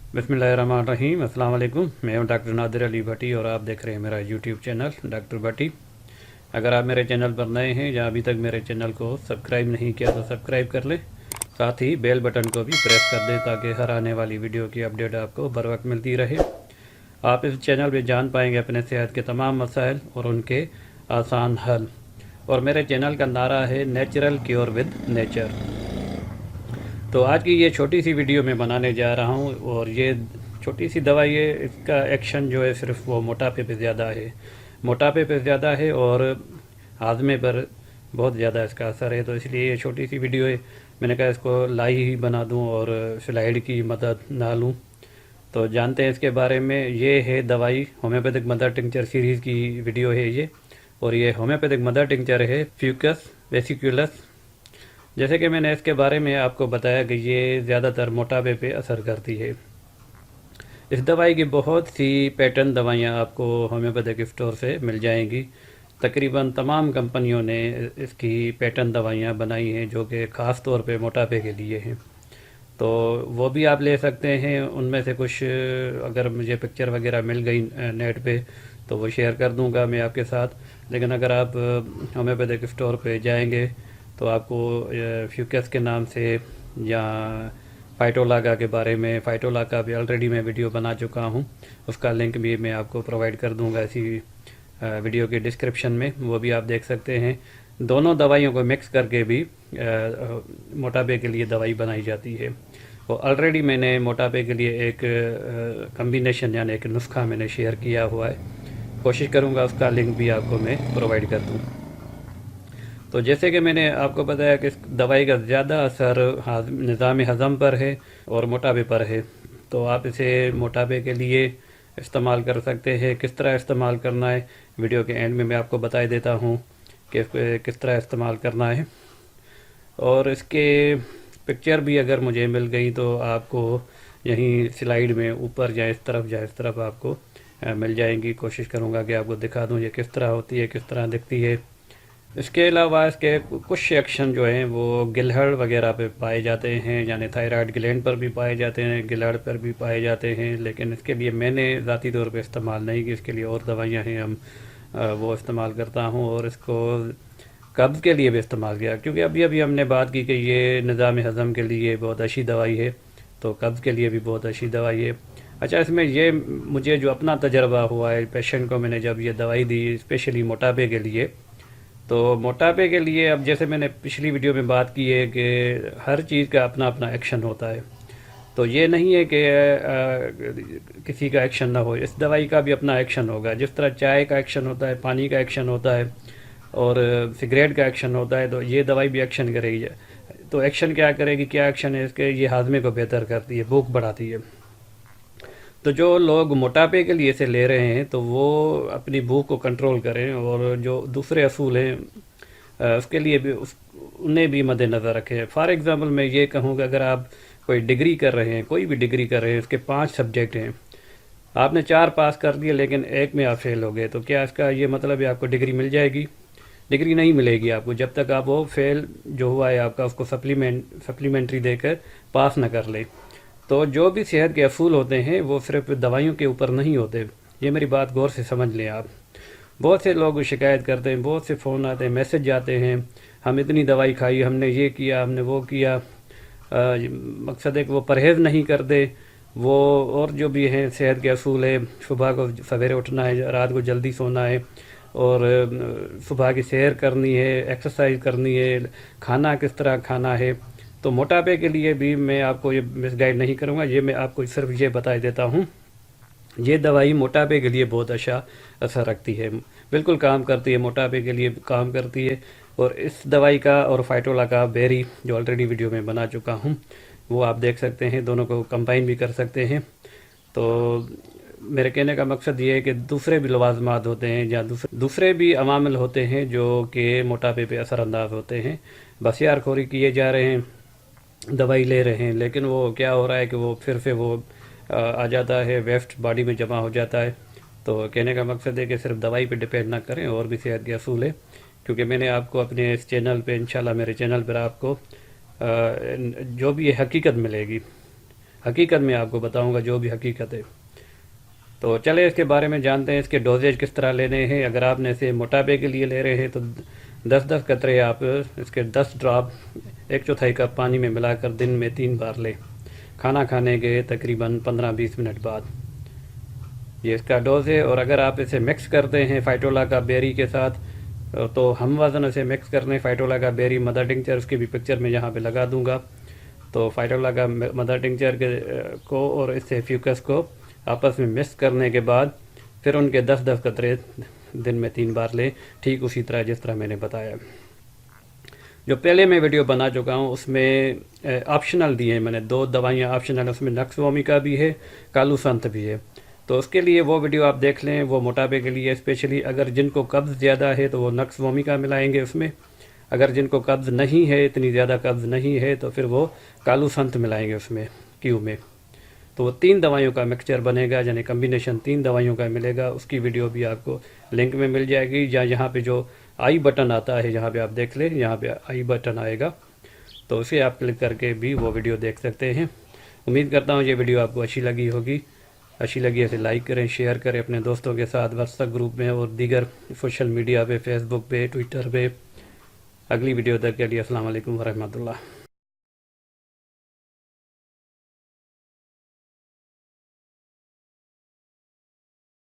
बिस्मिल्लाहिर्रहमानिर्रहीम। अस्सलाम वालेकुम। मैं हूं डॉक्टर नादिर अली भट्टी और आप देख रहे हैं मेरा यूट्यूब चैनल डॉक्टर भट्टी। अगर आप मेरे चैनल पर नए हैं या अभी तक मेरे चैनल को सब्सक्राइब नहीं किया तो सब्सक्राइब कर लें, साथ ही बेल बटन को भी प्रेस कर दें ताकि हर आने वाली वीडियो की अपडेट आपको बर वक्त मिलती रहे। आप इस चैनल पर जान पाएंगे अपने सेहत के तमाम मसाइल और उनके आसान हल। और मेरे चैनल का नारा है नेचुरल क्योर विद नेचर। तो आज की ये छोटी सी वीडियो मैं बनाने जा रहा हूँ और ये छोटी सी दवाई है, इसका एक्शन जो है सिर्फ वो मोटापे पे ज़्यादा है, मोटापे पे ज़्यादा है और हाजमे पर बहुत ज़्यादा इसका असर है। तो इसलिए ये छोटी सी वीडियो है, मैंने कहा इसको लाइव ही बना दूँ और स्लाइड की मदद ना लूँ। तो जानते हैं इसके बारे में। ये है दवाई होम्योपैथिक मदर टिंचर सीरीज़ की वीडियो है ये, और ये होम्योपैथिक मदर टिंचर है फ्यूकस वेसिकुलस। जैसे कि मैंने इसके बारे में आपको बताया कि ये ज़्यादातर मोटापे पे असर करती है। इस दवाई की बहुत सी पैटर्न दवाइयाँ आपको होम्योपैथिक स्टोर से मिल जाएंगी। तकरीबन तमाम कंपनियों ने इसकी पैटर्न दवाइयाँ बनाई हैं जो कि ख़ास तौर पे मोटापे के लिए हैं। तो वो भी आप ले सकते हैं। उनमें से कुछ अगर मुझे पिक्चर वगैरह मिल गई नेट पे तो वो शेयर कर दूंगा मैं आपके साथ। लेकिन अगर आप होम्योपैथिक स्टोर पे जाएंगे तो आपको फ्यूकस के नाम से या फाइटोलागा के बारे में, फाइटोलागा भी ऑलरेडी मैं वीडियो बना चुका हूँ, उसका लिंक भी मैं आपको प्रोवाइड कर दूँगा इसी वीडियो के डिस्क्रिप्शन में, वो भी आप देख सकते हैं। दोनों दवाइयों को मिक्स करके भी मोटापे के लिए दवाई बनाई जाती है। वो ऑलरेडी मैंने मोटापे के लिए एक कम्बिनेशन यानी एक नुस्खा मैंने शेयर किया हुआ है, कोशिश करूँगा उसका लिंक भी आपको मैं प्रोवाइड कर दूँ। तो जैसे कि मैंने आपको बताया कि इस दवाई का ज़्यादा असर निज़ाम हज़म पर है और मोटापे पर है। तो आप इसे मोटापे के लिए इस्तेमाल कर सकते हैं। किस तरह इस्तेमाल करना है वीडियो के एंड में मैं आपको बता देता हूँ कि किस तरह इस्तेमाल करना है। और इसके पिक्चर भी अगर मुझे मिल गई तो आपको यहीं स्लाइड में ऊपर या इस तरफ आपको मिल जाएंगी। कोशिश करूँगा कि आपको दिखा दूँ ये किस तरह होती है, किस तरह दिखती है। इसके अलावा इसके कुछ एक्शन जो हैं वो गिलहड़ वगैरह पे पाए जाते हैं, यानी थायराइड ग्लैंड पर भी पाए जाते हैं, गिलहड़ पर भी पाए जाते हैं। लेकिन इसके लिए मैंने ज़ाती तौर पे इस्तेमाल नहीं की, इसके लिए और दवाइयाँ हैं वो इस्तेमाल करता हूँ। और इसको कब्ज़ के लिए भी इस्तेमाल किया, क्योंकि अभी अभी हमने बात की कि ये निज़ाम हज़म के लिए बहुत अच्छी दवाई है, तो कब्ज़ के लिए भी बहुत अच्छी दवाई है। अच्छा, इसमें ये मुझे जो अपना तजर्बा हुआ है, पेशेंट को मैंने जब ये दवाई दी स्पेशली मोटापे के लिए, तो मोटापे के लिए अब जैसे मैंने पिछली वीडियो में बात की है कि हर चीज़ का अपना अपना एक्शन होता है। तो ये नहीं है कि किसी का एक्शन ना हो, इस दवाई का भी अपना एक्शन होगा। जिस तरह चाय का एक्शन होता है, पानी का एक्शन होता है और सिगरेट का एक्शन होता है, तो ये दवाई भी एक्शन करेगी। तो एक्शन क्या करेगी, क्या एक्शन है इसके, ये हाजमे को बेहतर करती है, भूख बढ़ाती है। तो जो लोग मोटापे के लिए इसे ले रहे हैं तो वो अपनी भूख को कंट्रोल करें, और जो दूसरे असूल हैं उसके लिए भी उन्हें भी मद्देनज़र रखें। फॉर एग्ज़ाम्पल मैं ये कहूँ कि अगर आप कोई डिग्री कर रहे हैं, कोई भी डिग्री कर रहे हैं, उसके 5 सब्जेक्ट हैं, आपने 4 पास कर दिए लेकिन एक में आप फेल हो गए, तो क्या इसका ये मतलब है आपको डिग्री मिल जाएगी? डिग्री नहीं मिलेगी आपको जब तक आप वो फेल जो हुआ है आपका उसको सप्लीमेंट्री देकर पास ना कर लें। तो जो भी सेहत के असूल होते हैं वो सिर्फ दवाइयों के ऊपर नहीं होते, ये मेरी बात गौर से समझ लें आप। बहुत से लोग शिकायत करते हैं, बहुत से फ़ोन आते हैं, मैसेज जाते हैं, हम इतनी दवाई खाई, हमने ये किया, हमने वो किया। मकसद है कि वो परहेज़ नहीं करते वो, और जो भी हैं सेहत के असूल है, सुबह को सवेरे उठना है, रात को जल्दी सोना है, और सुबह की सैर करनी है, एक्सरसाइज करनी है, खाना किस तरह खाना है। तो मोटापे के लिए भी मैं आपको ये मिसगाइड नहीं करूँगा, ये मैं आपको सिर्फ ये बता देता हूँ, ये दवाई मोटापे के लिए बहुत अच्छा असर रखती है, बिल्कुल काम करती है, मोटापे के लिए काम करती है। और इस दवाई का और फाइटोलागा बेरी जो ऑलरेडी वीडियो में बना चुका हूँ वो आप देख सकते हैं, दोनों को कंबाइन भी कर सकते हैं। तो मेरे कहने का मकसद ये है कि दूसरे भी लवाजमात होते हैं या दूसरे भी अवामिल होते हैं जो कि मोटापे पे असरानंदाज होते हैं। बस यारखोरी किए जा रहे हैं, दवाई ले रहे हैं, लेकिन वो क्या हो रहा है कि वो फिर से वो आ जाता है, वेस्ट बॉडी में जमा हो जाता है। तो कहने का मकसद है कि सिर्फ दवाई पे डिपेंड ना करें, और भी सेहत के असूल है। क्योंकि मैंने आपको अपने इस चैनल पे इंशाल्लाह मेरे चैनल पर आपको जो भी हकीकत मिलेगी, حقیقت میں آپ کو بتاؤں گا، جو بھی حقیقت ہے۔ تو چلے اس کے بارے میں جانتے ہیں، اس کے ڈوزیج کس طرح لینے ہیں۔ اگر آپ نے اسے موٹاپے کے لیے لے رہے ہیں تو 10 قطرے آپ اس کے 10 ڈراپ 1/4 کپ پانی میں ملا کر دن میں 3 بار لیں، کھانا کھانے کے تقریباً 15-20 منٹ بعد۔ یہ اس کا ڈوز ہے۔ اور اگر آپ اسے مکس کرتے ہیں فائٹولا کا بیری کے ساتھ تو ہم وزن اسے مکس کرنے، فائٹولا کا بیری مدر ٹنکچر، اس کی بھی پکچر میں یہاں پہ لگا دوں گا۔ تو فائٹولا کا مدر ٹنکچر کو اور اس سے فیوکس کو آپس میں مکس کرنے کے بعد پھر ان کے 10 قطرے دن میں 3 بار لیں، ٹھیک اسی طرح جس طرح میں نے بتایا۔ جو پہلے میں ویڈیو بنا چکا ہوں اس میں آپشنل دیے ہیں میں نے، 2 دوائیاں آپشنل، اس میں نکس وومیکا بھی ہے، کالو سنت بھی ہے۔ تو اس کے لیے وہ ویڈیو آپ دیکھ لیں، وہ موٹاپے کے لیے اسپیشلی۔ اگر جن کو قبض زیادہ ہے تو وہ نکس وومیکا ملائیں گے اس میں، اگر جن کو قبض نہیں ہے، اتنی زیادہ قبض نہیں ہے، تو پھر وہ کالو سنت ملائیں گے اس میں، کیو میں۔ تو وہ 3 دوائیوں کا مکسچر بنے گا، یعنی کمبینیشن 3 دوائیوں کا ملے گا۔ اس کی ویڈیو بھی آپ کو لنک میں مل جائے گی، یا یہاں پہ جو آئی بٹن آتا ہے یہاں پہ آپ دیکھ لیں، یہاں پہ آئی بٹن آئے گا تو اسے آپ کلک کر کے بھی وہ ویڈیو دیکھ سکتے ہیں۔ امید کرتا ہوں یہ ویڈیو آپ کو اچھی لگی ہوگی۔ اچھی لگی اسے لائک کریں، شیئر کریں اپنے دوستوں کے ساتھ، واٹس ایپ گروپ میں اور دیگر سوشل میڈیا پہ، فیس بک پہ، ٹویٹر پہ۔ اگلی ویڈیو تک کے لیے السلام علیکم ورحمۃ اللہ۔